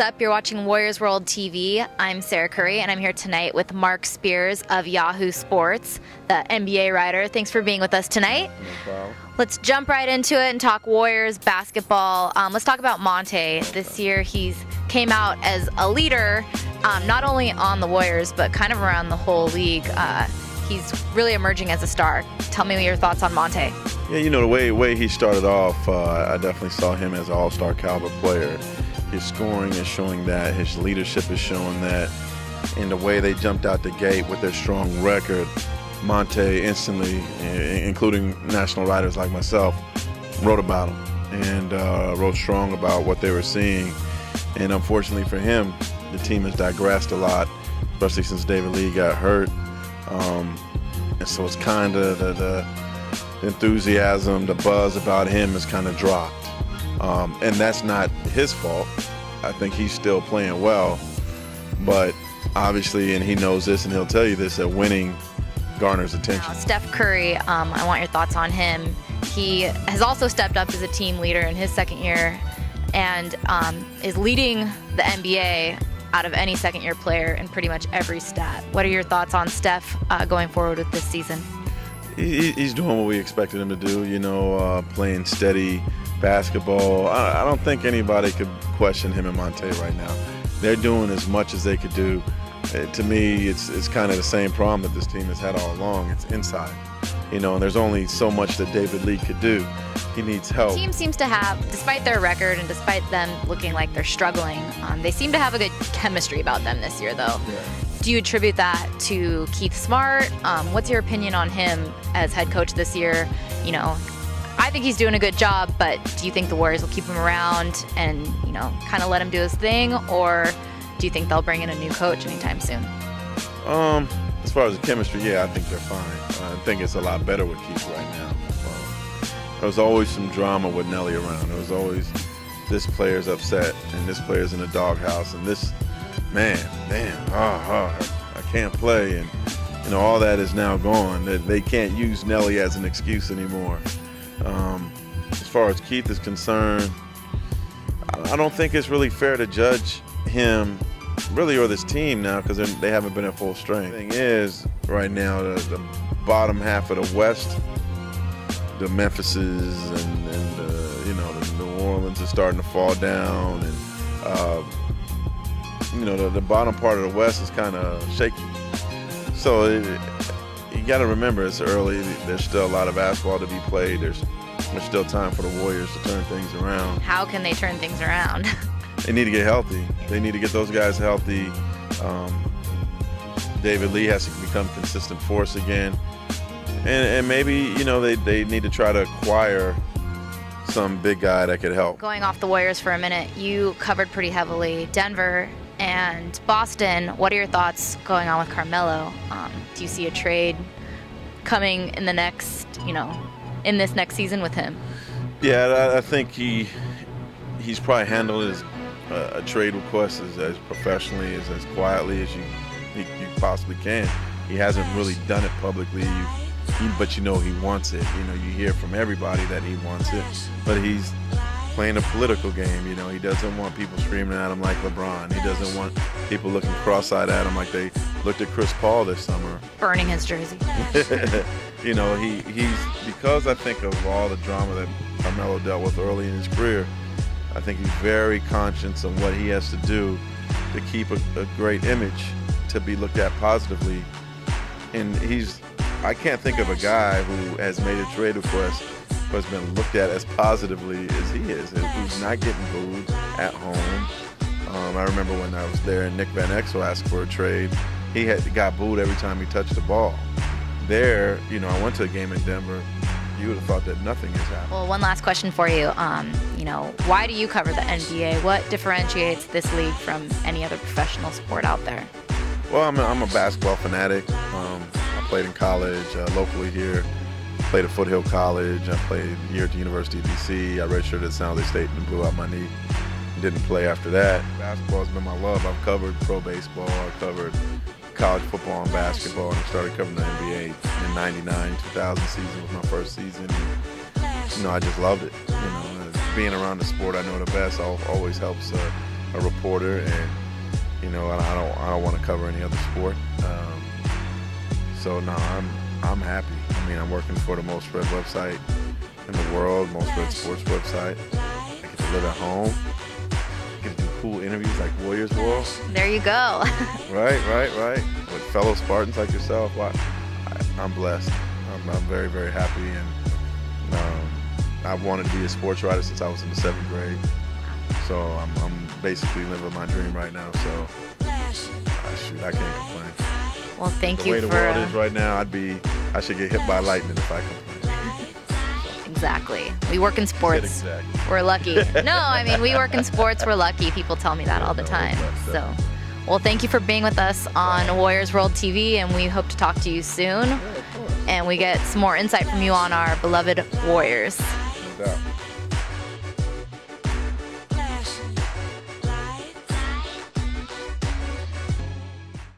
what's up? You're watching WarriorsWorld TV. I'm Sarah Curry, and I'm here tonight with Marc Spears of Yahoo Sports, the NBA writer. Thanks for being with us tonight. No problem. Let's jump right into it and talk Warriors basketball. Let's talk about Monta. This year he's came out as a leader, not only on the Warriors, but kind of around the whole league. He's really emerging as a star. Tell me your thoughts on Monta. Yeah, you know, the way he started off, I definitely saw him as an all-star caliber player. His scoring is showing that. His leadership is showing that. In the way they jumped out the gate with their strong record, Monta instantly, including national writers like myself, wrote about him and wrote strong about what they were seeing. And unfortunately for him, the team has digressed a lot, especially since David Lee got hurt. And so it's kind of the enthusiasm, the buzz about him has kind of dropped. And that's not his fault. I think he's still playing well. But obviously, and he knows this and he'll tell you this, that winning garners attention. Steph Curry, I want your thoughts on him. He has also stepped up as a team leader in his second year and is leading the NBA out of any second-year player in pretty much every stat. What are your thoughts on Steph going forward with this season? He's doing what we expected him to do, you know, playing steady basketball. I don't think anybody could question him and Monta right now. They're doing as much as they could do. To me, it's kind of the same problem that this team has had all along. It's inside, you know, and there's only so much that David Lee could do. He needs help. The team seems to have, despite their record and despite them looking like they're struggling, they seem to have a good chemistry about them this year, though. Yeah. Do you attribute that to Keith Smart? What's your opinion on him as head coach this year? You know, I think he's doing a good job, but do you think the Warriors will keep him around and, you know, kind of let him do his thing, or do you think they'll bring in a new coach anytime soon? As far as the chemistry, yeah, I think they're fine. I think it's a lot better with Keith right now. There was always some drama with Nelly around. There was always this player's upset and this player's in the doghouse and this man, I can't play, and you know all that is now gone. They can't use Nelly as an excuse anymore. As far as Keith is concerned, I don't think it's really fair to judge him, really, or this team now, because they haven't been at full strength. The thing is, right now, the bottom half of the West, the Memphises and you know, the New Orleans is starting to fall down, and you know, the bottom part of the West is kind of shaky. So you got to remember, it's early. There's still a lot of basketball to be played. There's still time for the Warriors to turn things around. How can they turn things around? They need to get healthy. They need to get those guys healthy. David Lee has to become a consistent force again. And maybe, you know, they need to try to acquire some big guy that could help. Going off the Warriors for a minute, you covered pretty heavily Denver and Boston. What are your thoughts going on with Carmelo? Do you see a trade coming in the next, you know, in this next season with him? Yeah, I think he's probably handled a trade request as professionally, as quietly as you possibly can. He hasn't really done it publicly. But you know he wants it. You know, you hear from everybody that he wants it. But he's playing a political game. You know, he doesn't want people screaming at him like LeBron. He doesn't want people looking cross-eyed at him like they looked at Chris Paul this summer. Burning his jersey. You know, he's because I think of all the drama that Carmelo dealt with early in his career, I think he's very conscious of what he has to do to keep a great image, to be looked at positively. And I can't think of a guy who has made a trade request who has been looked at as positively as he is, who's not getting booed at home. I remember when I was there and Nick Van Exel asked for a trade, he got booed every time he touched the ball. There, you know, I went to a game in Denver, you would have thought that nothing has happened. Well, one last question for you. You know, why do you cover the NBA? What differentiates this league from any other professional sport out there? Well, I'm a basketball fanatic. I played in college, locally here. Played at Foothill College. I played here at the University of D.C. I redshirted at San Jose State and blew out my knee. Didn't play after that. Basketball has been my love. I've covered pro baseball. I covered college football and basketball, and I started covering the NBA in '99. 2000 season was my first season. And, you know, I just loved it. You know, being around the sport I know the best always helps a reporter, and you know, I don't want to cover any other sport. So no, I'm happy. I mean, I'm working for the most read website in the world, most read sports website. I get to live at home. I get to do cool interviews like WarriorsWorld. There you go. Right. With fellow Spartans like yourself. I'm blessed. I'm very, very happy, and I've wanted to be a sports writer since I was in the 7th grade. So I'm basically living my dream right now. So shoot, I can't complain. Well, thank you for the for way the world is right now. I should get hit by lightning if I complain. Exactly. We work in sports. Exactly. We're lucky. No, I mean, we work in sports. We're lucky. People tell me that all the time. So, well, thank you for being with us on WarriorsWorld TV, and we hope to talk to you soon. And we get some more insight from you on our beloved Warriors. No doubt.